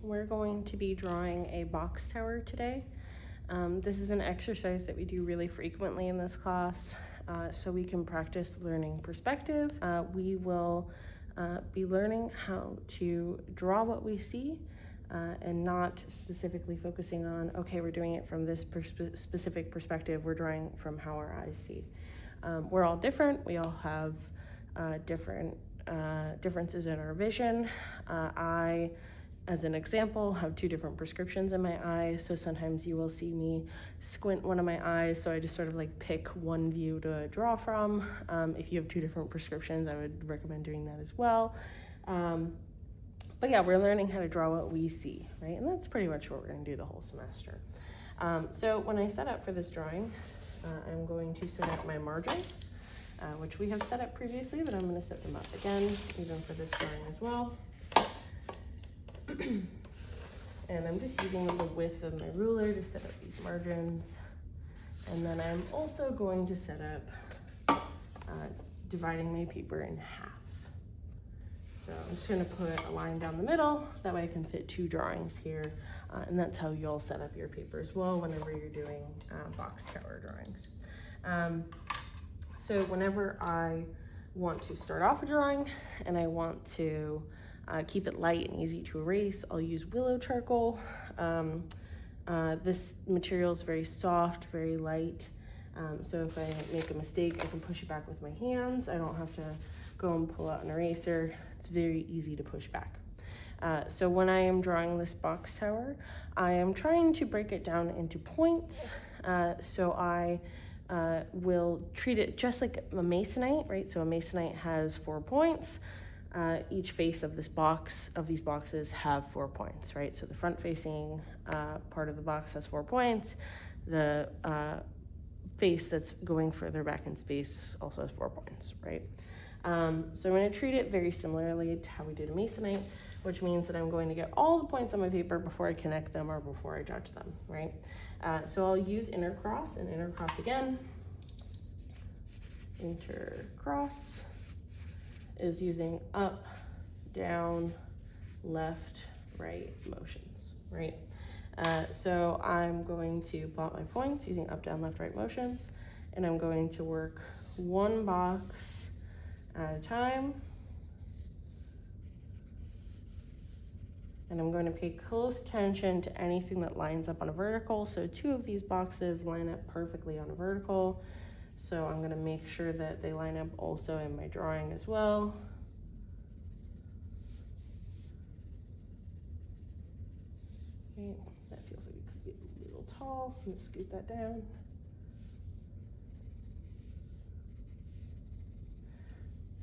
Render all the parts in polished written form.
We're going to be drawing a box tower today. This is an exercise that we do really frequently in this class, so we can practice learning perspective. We will be learning how to draw what we see and not specifically focusing on, okay, we're doing it from this specific perspective, we're drawing from how our eyes see. We're all different, we all have different differences in our vision. I, as an example, have two different prescriptions in my eye, so sometimes you will see me squint one of my eyes, so I just sort of like pick one view to draw from. If you have two different prescriptions, I would recommend doing that as well. But yeah, we're learning how to draw what we see, right? And that's pretty much what we're gonna do the whole semester. So when I set up for this drawing, I'm going to set up my margins, which we have set up previously, but I'm going to set them up again, even for this drawing as well. And I'm just using the width of my ruler to set up these margins. And then I'm also going to set up dividing my paper in half. So I'm just going to put a line down the middle, that way I can fit two drawings here. And that's how you'll set up your paper as well whenever you're doing box tower drawings. So whenever I want to start off a drawing and I want to keep it light and easy to erase, I'll use willow charcoal. This material is very soft, very light. So if I make a mistake, I can push it back with my hands. I don't have to go and pull out an eraser. It's very easy to push back. So when I am drawing this box tower, I am trying to break it down into points. So I will treat it just like a masonite, right? So a masonite has 4 points. Each face of this box, of these boxes, have 4 points, right? So the front facing part of the box has 4 points. The face that's going further back in space also has 4 points, right? So I'm going to treat it very similarly to how we did a masonite, which means that I'm going to get all the points on my paper before I connect them or before I judge them, right? So I'll use intercross and intercross again. Intercross is using up, down, left, right motions, right? So I'm going to plot my points using up, down, left, right motions, and I'm going to work one box at a time. And I'm going to pay close attention to anything that lines up on a vertical. So 2 of these boxes line up perfectly on a vertical. So I'm going to make sure that they line up also in my drawing as well. Okay, that feels like it could be a little tall. I'm going to scoot that down.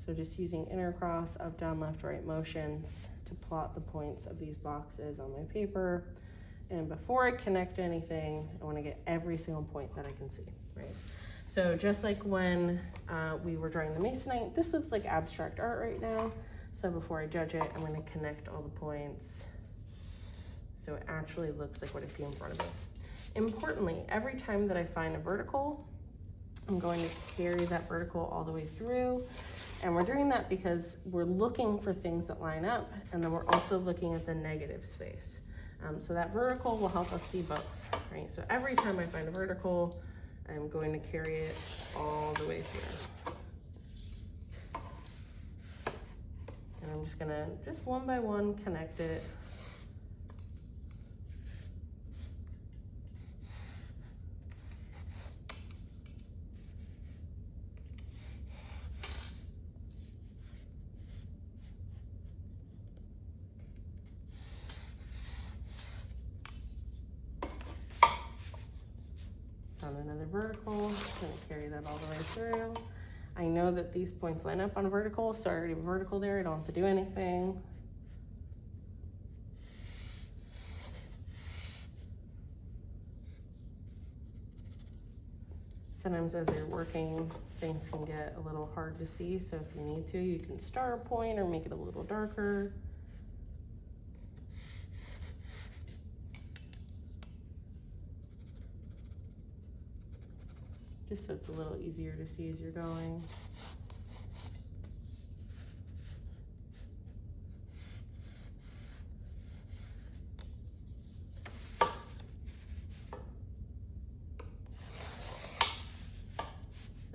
So just using intercross, up, down, left, right motions to plot the points of these boxes on my paper. And before I connect anything, I want to get every single point that I can see, right? So just like when we were drawing the masonite, this looks like abstract art right now. So before I judge it, I'm going to connect all the points so it actually looks like what I see in front of me. Importantly, every time that I find a vertical, I'm going to carry that vertical all the way through. And we're doing that because we're looking for things that line up, and then we're also looking at the negative space. So that vertical will help us see both, right? So every time I find a vertical, I'm going to carry it all the way through. And I'm just gonna, just one by one, connect it. On another vertical, I'm gonna carry that all the way through. I know that these points line up on a vertical, so I already have a vertical there, I don't have to do anything. Sometimes as you're working, things can get a little hard to see, so if you need to, you can star a point or make it a little darker. Just so it's a little easier to see as you're going.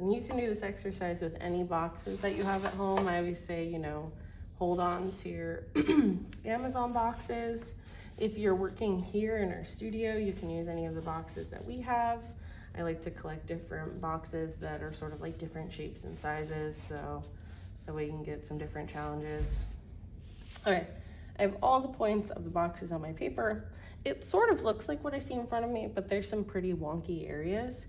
And you can do this exercise with any boxes that you have at home. I always say, you know, hold on to your Amazon boxes. If you're working here in our studio, you can use any of the boxes that we have. I like to collect different boxes that are sort of like different shapes and sizes, so that way you can get some different challenges. Okay, I have all the points of the boxes on my paper. It sort of looks like what I see in front of me, but there's some pretty wonky areas.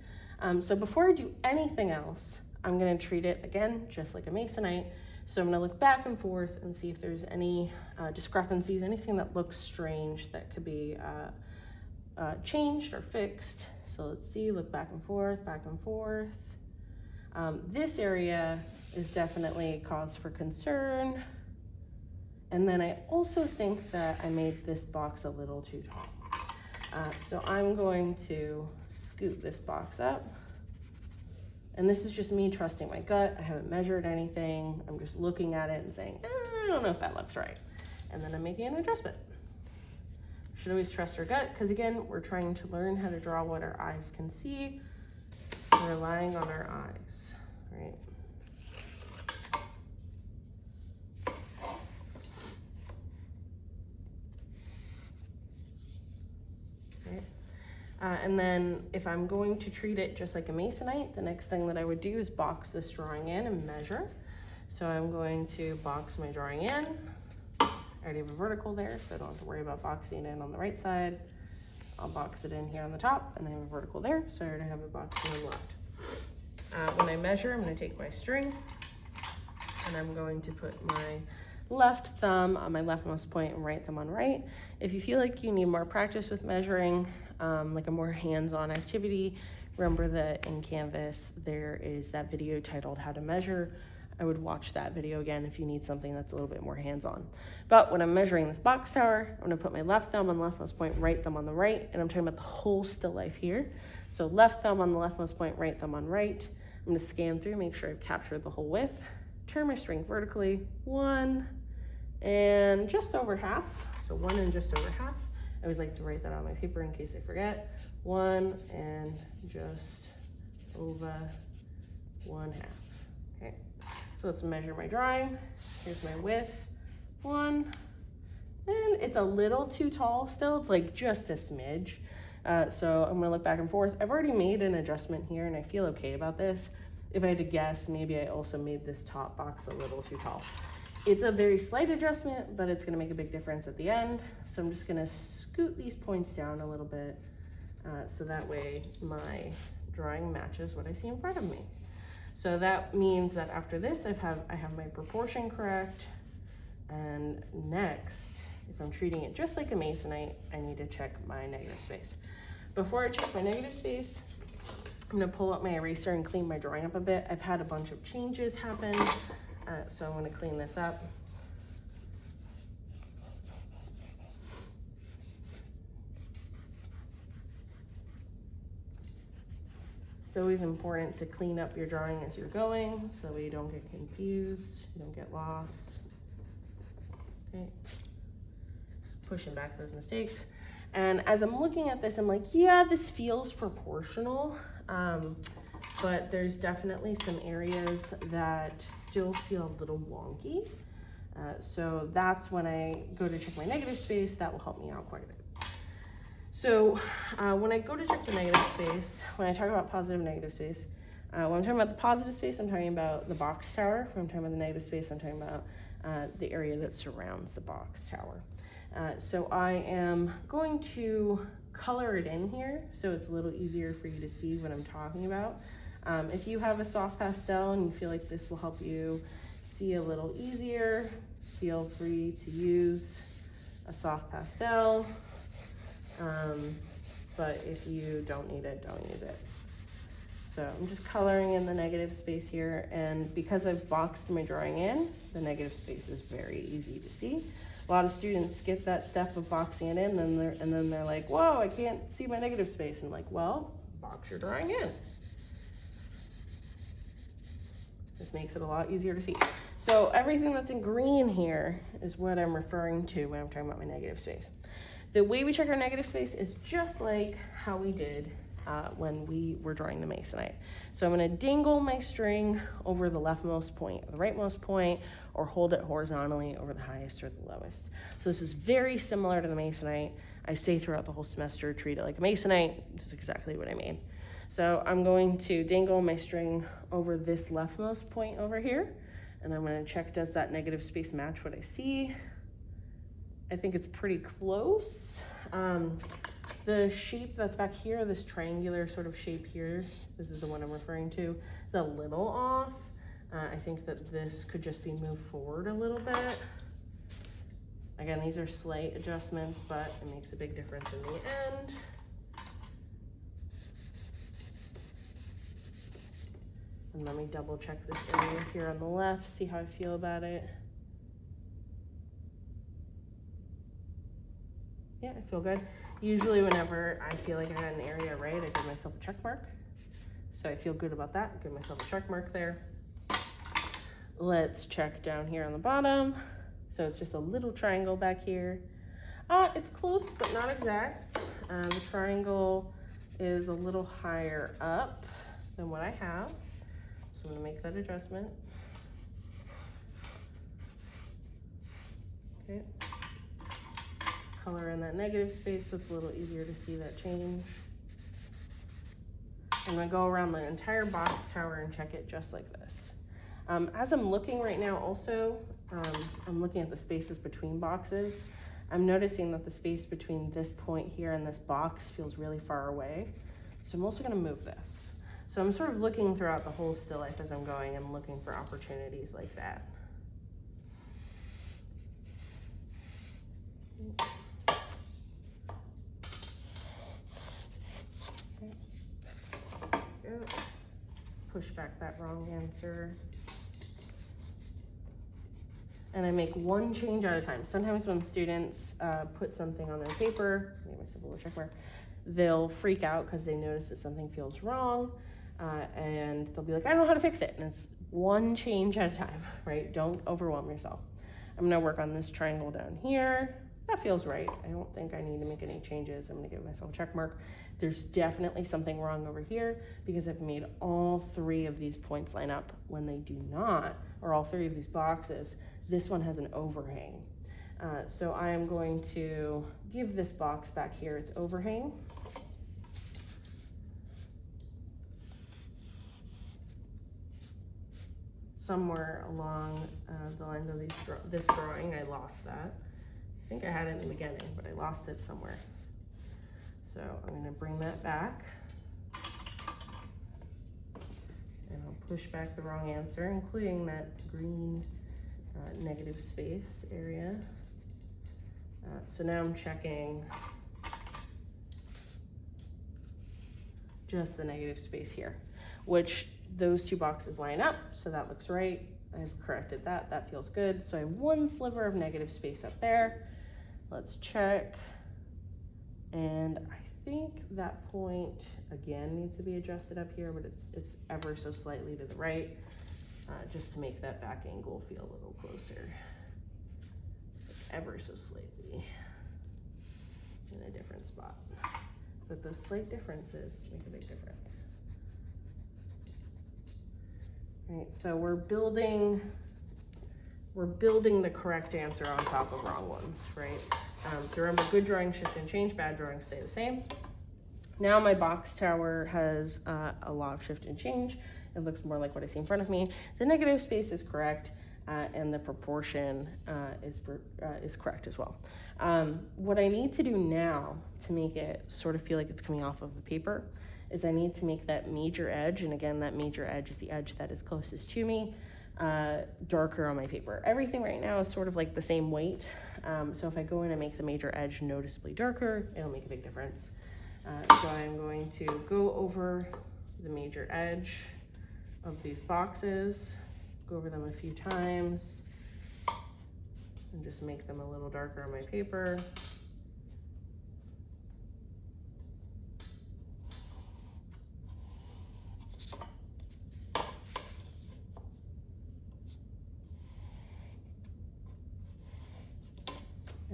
So before I do anything else, I'm gonna treat it again, just like a masonite. So I'm gonna look back and forth and see if there's any discrepancies, anything that looks strange that could be changed or fixed. So let's see, look back and forth, back and forth. This area is definitely cause for concern. And then I also think that I made this box a little too tall. So I'm going to scoot this box up. And this is just me trusting my gut. I haven't measured anything. I'm just looking at it and saying, I don't know if that looks right. And then I'm making an adjustment. Should always trust our gut, because again, we're trying to learn how to draw what our eyes can see. We're relying on our eyes, right? And then if I'm going to treat it just like a masonite, the next thing that I would do is box this drawing in and measure. So I'm going to box my drawing in. I already have a vertical there, so I don't have to worry about boxing it in on the right side. I'll box it in here on the top, and I have a vertical there, so I already have it boxed in on the left. When I measure, I'm gonna take my string, and I'm going to put my left thumb on my leftmost point and right thumb on right. If you feel like you need more practice with measuring, like a more hands-on activity, remember that in Canvas there is that video titled How to Measure. I would watch that video again if you need something that's a little bit more hands-on. But when I'm measuring this box tower, I'm gonna put my left thumb on the leftmost point, right thumb on the right, and I'm talking about the whole still life here. So left thumb on the leftmost point, right thumb on right. I'm gonna scan through, make sure I've captured the whole width. Turn my string vertically, 1 and just over half. So 1 and just over half. I always like to write that on my paper in case I forget. 1 and just over 1/2. Okay, so let's measure my drawing. Here's my width, 1, and it's a little too tall still. It's like just a smidge. So I'm gonna look back and forth. I've already made an adjustment here and I feel okay about this. If I had to guess, maybe I also made this top box a little too tall. It's a very slight adjustment, but it's gonna make a big difference at the end. So I'm just gonna scoot these points down a little bit so that way my drawing matches what I see in front of me. So that means that after this, I have my proportion correct. And next, if I'm treating it just like a masonite, I need to check my negative space. Before I check my negative space, I'm gonna pull out my eraser and clean my drawing up a bit. I've had a bunch of changes happen, so I'm gonna clean this up. It's always important to clean up your drawing as you're going, so you don't get confused, you don't get lost. Okay, just pushing back those mistakes. And as I'm looking at this, I'm like, yeah, this feels proportional, but there's definitely some areas that still feel a little wonky. So that's when I go to check my negative space, that will help me out quite a bit. So when I go to check the negative space, when I talk about positive and negative space, when I'm talking about the positive space, I'm talking about the box tower. When I'm talking about the negative space, I'm talking about the area that surrounds the box tower. So I am going to color it in here so it's a little easier for you to see what I'm talking about. If you have a soft pastel and you feel like this will help you see a little easier, feel free to use a soft pastel. But if you don't need it, don't use it. So I'm just coloring in the negative space here, and because I've boxed my drawing in, the negative space is very easy to see. A lot of students skip that step of boxing it in, and then they're like, whoa, I can't see my negative space. And I'm like, well, box your drawing in. This makes it a lot easier to see. So everything that's in green here is what I'm referring to when I'm talking about my negative space. The way we check our negative space is just like how we did when we were drawing the masonite. So I'm going to dangle my string over the leftmost point or the rightmost point, or hold it horizontally over the highest or the lowest. So this is very similar to the masonite. I say throughout the whole semester, treat it like a masonite. This is exactly what I mean. So I'm going to dangle my string over this leftmost point over here, and I'm going to check, does that negative space match what I see? I think it's pretty close. The shape that's back here, this triangular sort of shape here, this is the one I'm referring to, is a little off. I think that this could just be moved forward a little bit. Again, these are slight adjustments, but it makes a big difference in the end. And let me double check this area here on the left, see how I feel about it. Yeah, I feel good. Usually whenever I feel like I got an area right, I give myself a check mark. So I feel good about that. Give myself a check mark there. Let's check down here on the bottom. So it's just a little triangle back here. It's close, but not exact. The triangle is a little higher up than what I have. So I'm gonna make that adjustment. Okay. Color in that negative space so it's a little easier to see that change. I'm gonna go around the entire box tower and check it just like this. As I'm looking right now also, I'm looking at the spaces between boxes. I'm noticing that the space between this point here and this box feels really far away. So I'm also gonna move this. So I'm sort of looking throughout the whole still life as I'm going and looking for opportunities like that. Push back that wrong answer. And I make one change at a time. Sometimes when students put something on their paper, make myself a little check mark, they'll freak out because they notice that something feels wrong, and they'll be like, I don't know how to fix it. And it's one change at a time, right? Don't overwhelm yourself. I'm gonna work on this triangle down here. That feels right. I don't think I need to make any changes. I'm gonna give myself a check mark. There's definitely something wrong over here because I've made all three of these points line up when they do not, or all three of these boxes. This one has an overhang. So I am going to give this box back here its overhang. Somewhere along the lines of this drawing, I lost that. I think I had it in the beginning, but I lost it somewhere. So I'm gonna bring that back. And I'll push back the wrong answer, including that green negative space area. So now I'm checking just the negative space here, which those two boxes line up, so that looks right. I've corrected that, that feels good. So I have one sliver of negative space up there. Let's check. And I think that point again needs to be adjusted up here, but it's ever so slightly to the right, just to make that back angle feel a little closer. Ever so slightly in a different spot. But those slight differences make a big difference. All right, so we're building the correct answer on top of wrong ones, right? So remember, good drawing shift and change, bad drawing stay the same. Now my box tower has a lot of shift and change. It looks more like what I see in front of me. The negative space is correct, and the proportion is correct as well. What I need to do now to make it sort of feel like it's coming off of the paper is I need to make that major edge, and again, that major edge is the edge that is closest to me, darker on my paper. Everything right now is sort of like the same weight, so if I go in and make the major edge noticeably darker, it'll make a big difference. So I'm going to go over the major edge of these boxes, go over them a few times, and just make them a little darker on my paper.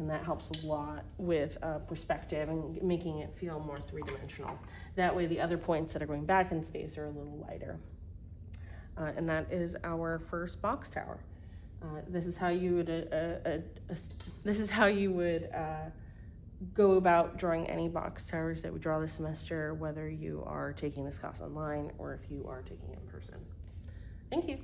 and that helps a lot with perspective and making it feel more three-dimensional. That way the other points that are going back in space are a little lighter. And that is our first box tower. This is how you would go about drawing any box towers that we draw this semester, whether you are taking this class online or if you are taking it in person. Thank you.